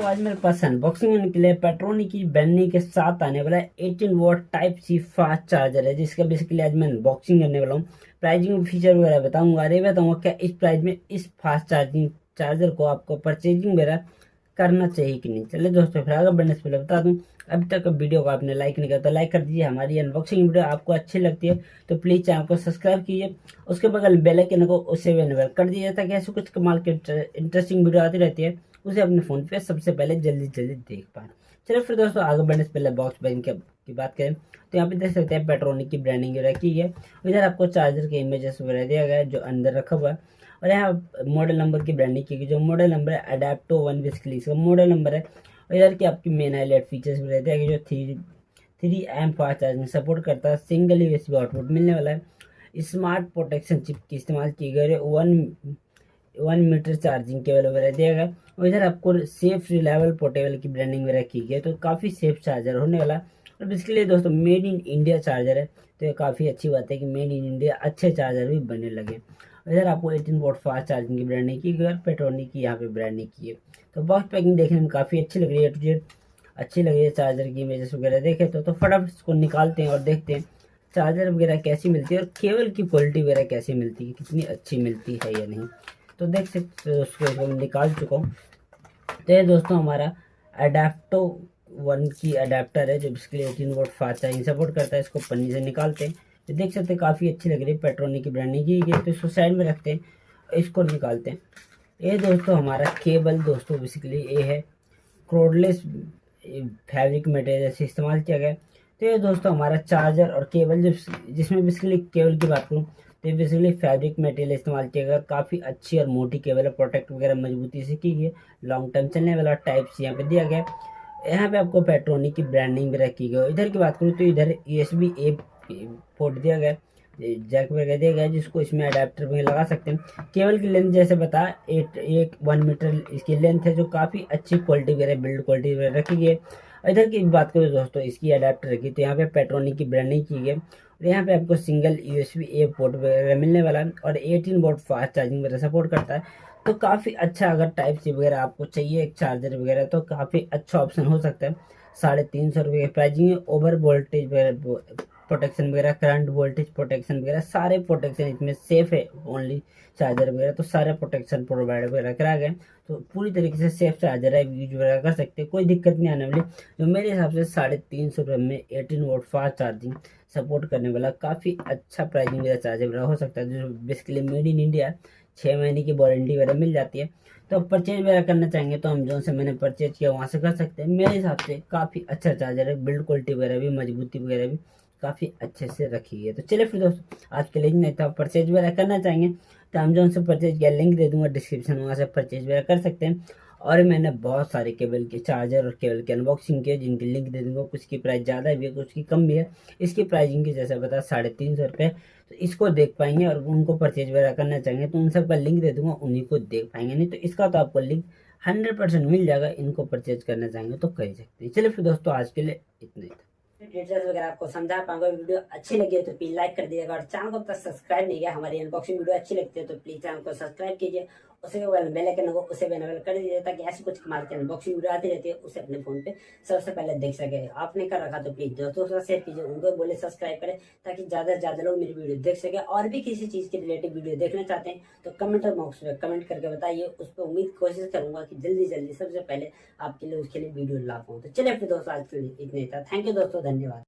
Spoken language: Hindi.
आज मेरे पास अनबॉक्सिंग करने के लिए पेट्रोनिक की बैटरी के साथ आने वाला 18 watt type C fast charger है, जिसका बेसिकली आज मैं अनबॉक्सिंग करने वाला हूँ। प्राइसिंग फीचर वगैरह बताऊंगा, अरे बताऊंगा क्या इस प्राइस में इस फास्ट चार्जिंग चार्जर को आपको परचेजिंग वगैरह करना चाहिए कि नहीं। चलिए दोस्तों, फिर आगे बढ़ने से पहले बता दूं, अभी तक वीडियो को आपने लाइक नहीं किया तो लाइक कर दीजिए। हमारी अनबॉक्सिंग वीडियो आपको अच्छी लगती है तो प्लीज चैनल को सब्सक्राइब कीजिए, उसके बगल बेल आइकन को उसे भी इनेबल कर दीजिए ताकि ऐसे कुछ कमाल के इंटरेस्टिंग वीडियो आती रहती है उसे अपने फोन पे सबसे पहले जल्दी जल्दी देख पाए। चलिए फिर दोस्तों, आगे बढ़ने से पहले बॉक्स पैकिंग की बात करें तो यहाँ पे देख सकते हैं पेट्रोनिक की ब्रांडिंग वगैरह की है। इधर आपको चार्जर के इमेजेस वगैरह दिया गया है जो अंदर रखा हुआ है, और यहाँ मॉडल नंबर की ब्रांडिंग की गई, जो मॉडल नंबर है अडेप्टो 1 बेसिकली इसका मॉडल नंबर है। और इधर की आपकी मेन हाईलाइट फीचर्स भी रहते हैं कि जो 3 एम फास्ट चार्जिंग सपोर्ट करता है, सिंगल यूएसबी आउटपुट मिलने वाला है, स्मार्ट प्रोटेक्शन चिप की इस्तेमाल की गई है, 1 मीटर चार्जिंग केबल वगैरह दिया गया। और इधर आपको सेफ रिलायबल पोर्टेबल की ब्रांडिंग वगैरह की गई है, तो काफ़ी सेफ चार्जर होने वाला है। और इसके दोस्तों मेड इन इंडिया चार्जर है, तो ये काफ़ी अच्छी बात है कि मेड इन इंडिया अच्छे चार्जर भी बनने लगे। इधर आपको 18 वोट फास्ट चार्जिंग की ब्रांडिंग की गई, पेट्रोनिक की यहाँ पे ब्रांडिंग की है। तो बॉक्स पैकिंग देखने में काफ़ी अच्छी लग रही है, टू जेड अच्छी लग रही है। चार्जर की इमेजेस वगैरह देखे तो फटाफट इसको निकालते हैं और देखते हैं चार्जर वगैरह कैसी मिलती है और केबल की क्वालिटी वगैरह कैसी मिलती है, कितनी अच्छी मिलती है या नहीं। तो देख सकते हो, उसको मैं निकाल चुका हूँ। तो ये दोस्तों हमारा अडेप्टो 1 की अडेप्टर है जो basically 18 vote fast charging support करता है। इसको पन्नी से निकालते हैं, तो देख सकते हैं काफ़ी अच्छी लग रही है, पेट्रोनिक की ब्रांडिंग की गई। तो इसको साइड में रखते हैं, इसको निकालते हैं। ये दोस्तों हमारा केबल दोस्तों बेसिकली ये है कोर्डलेस फैब्रिक मटेरियल से इस्तेमाल किया गया। तो ये दोस्तों हमारा चार्जर और केबल जिसमें बेसिकली केबल की बात करूँ तो बेसिकली फैब्रिक मटेरियल इस्तेमाल किया गया, काफ़ी अच्छी और मोटी केबल है, प्रोटेक्ट वगैरह मजबूती से की गई, लॉन्ग टर्म चलने वाला टाइप सी यहाँ पे दिया गया। यहाँ पे आपको पेट्रोनिक की ब्रांडिंग भी रखी गई। इधर की बात करूँ तो इधर USB ए पोर्ट दिया गया, जैक वगैरह दिया गया जिसको इसमें अडेप्टर में लगा सकते हैं। केबल की लेंथ जैसे बताया 1 मीटर इसकी लेंथ है, जो काफ़ी अच्छी क्वालिटी वगैरह बिल्ड क्वालिटी वगैरह रखी गई है। इधर की बात करूँ दोस्तों इसकी अडेप्टर रखी, तो यहाँ पे पेट्रोनिक की ब्रांडिंग की गई और यहाँ पे आपको सिंगल USB ए पोर्ट वगैरह मिलने वाला है और 18 वोट फास्ट चार्जिंग वगैरह सपोर्ट करता है। तो काफ़ी अच्छा, अगर टाइप सी वगैरह आपको चाहिए एक चार्जर वगैरह तो काफ़ी अच्छा ऑप्शन हो सकता है। 350 रुपये की प्राइसिंग है। ओवर वोल्टेज प्रोटेक्शन वगैरह, करंट वोल्टेज प्रोटेक्शन वगैरह सारे प्रोटेक्शन इसमें सेफ है। ओनली चार्जर वगैरह तो सारे प्रोटेक्शन प्रोवाइड वगैरह करा गए, तो पूरी तरीके से सेफ चार्जर है, यूज वगैरह कर सकते हैं, कोई दिक्कत नहीं आने वाली। जो मेरे हिसाब से 350 रुपये में 18 वोट फास्ट चार्जिंग सपोर्ट करने वाला काफ़ी अच्छा प्राइसिंग वगैरह चार्जर वगैरह हो सकता है, जो बेसिकली मेड इन इंडिया 6 महीने की वारंटी वगैरह मिल जाती है। तो परचेज वगैरह करना चाहेंगे तो अमेजोन से मैंने परचेज किया वहाँ से कर सकते हैं। मेरे हिसाब से काफ़ी अच्छा चार्जर है, बिल्ड क्वालिटी वगैरह भी, मजबूती वगैरह भी काफ़ी अच्छे से रखी है। तो चलिए फिर दोस्तों, आज के लिए नहीं था, परचेज वगैरह करना चाहेंगे तो अमेजोन से परचेज किया, लिंक दे दूंगा डिस्क्रिप्शन, वहाँ से परचेज वगैरह कर सकते हैं। और मैंने बहुत सारे केबल के चार्जर और केबल के अनबॉक्सिंग किए जिनकी लिंक दे दूंगा, कुछ की प्राइस ज़्यादा भी है कुछ की कम भी है। इसकी प्राइसिंग की जैसे बता 350 रुपये, तो इसको देख पाएंगे और उनको परचेज वगैरह करना चाहेंगे तो उन सब का लिंक दे दूंगा, उन्हीं को देख पाएंगे। नहीं तो इसका तो आपको लिंक 100% मिल जाएगा, इनको परचेज करना चाहेंगे तो कर सकते हैं। चलिए फिर दोस्तों, आज के लिए इतना ही था। डिटेल्स वगैरह आपको समझा पाऊंगा। वीडियो अच्छी लगी है तो प्लीज लाइक कर दीजिएगा, और चैनल को अब तक सब्सक्राइब नहीं किया, हमारी अनबॉक्सिंग वीडियो अच्छी लगती है तो प्लीज चैनल को सब्सक्राइब कीजिए, उसे बेल आइकन को उसे भी इनेबल कर दीजिए ताकि ऐसी कुछ कमाल की अनबॉक्सिंग वीडियो आती रहती है उसे अपने फोन पे सबसे पहले देख सके। आपने कर रखा तो प्लीज दोस्तों के साथ शेयर कीजिए, उनको बोले सब्सक्राइब करें ताकि ज्यादा से ज्यादा लोग मेरी वीडियो देख सके। और भी किसी चीज के रिलेटेड वीडियो देखना चाहते हैं तो कमेंट बॉक्स में कमेंट करके बताइए, उस पर उम्मीद कोशिश करूंगा कि जल्दी जल्दी सबसे पहले आपके लिए उसके लिए वीडियो ला पाऊँ। तो चलिए फिर दोस्तों, आज के लिए इतने था। थैंक यू दोस्तों, धन्यवाद।